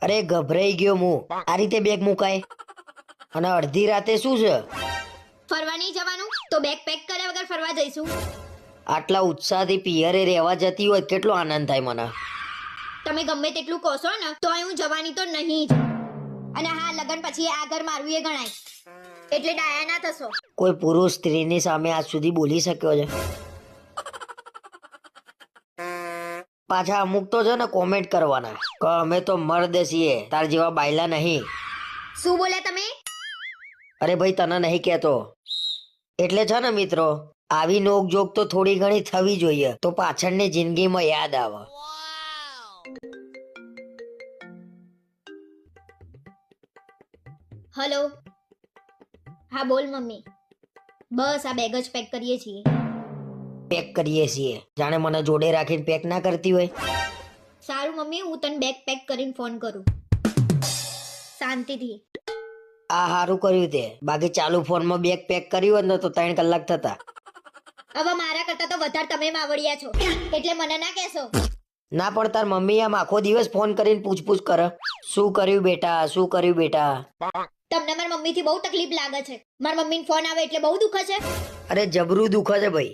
અરે ગભરાઈ ગયો હું. આ રીતે બેગ મુકાય? અને અડધી રાતે શું છે? ફરવા નહીં જવાનું તો બેગ પેક કર્યા વગર ફરવા જઈશું. આટલા ઉત્સાહથી પિયરે રહેવા જતી હોય કેટલો આનંદ થાય મને. તમે ગમે તેટલું કહો ને તો હું જવાની તો નહીં જ. અને હા, લગન પછી આ ઘર મારું એ ગણાય, એટલે ડાયા ના થશો. કોઈ પુરુષ સ્ત્રીની સામે આજ સુધી બોલી શક્યો છે? પાછા અમુક તો છે ને કોમેન્ટ કરવાના કે અમે તો મર્દ છીએ, તાર જેવા બાયલા નહીં. શું બોલ્યા તમે? અરે ભાઈ, તને નહીં કહેતો. એટલે છે ને મિત્રો, આવી નોકજોક તો થોડી ઘણી થવી જોઈએ, તો પાછળની જિંદગીમાં યાદ આવે. હેલો. હા બોલ મમ્મી. બસ આ બેગ જ પેક કરીએ છીએ. પેક કરીએ છીએ જાણે મને જોડે રાખીને પેક ના કરતી હોય. સારું મમ્મી, હું તને બેગ પેક કરીને ફોન કરું. શાંતિથી. આ સારું કર્યું તે, બાકી ચાલુ ફોનમાં બેગ પેક કર્યું હોત ને તો 3 કલાક થતા. હવે મારા કરતા તો વધારે તમે માવડિયા છો, એટલે મને ના કહેશો. ના પણ તાર મમ્મી આમ આખો દિવસ ફોન કરીને પૂછપૂછ કરે, શું કર્યું બેટા, શું કર્યું બેટા. તમને મારી મમ્મીથી બહુ તકલીફ લાગે છે. મારી મમ્મીને ફોન આવે એટલે બહુ દુખે છે. અરે જબરું દુખે છે ભાઈ.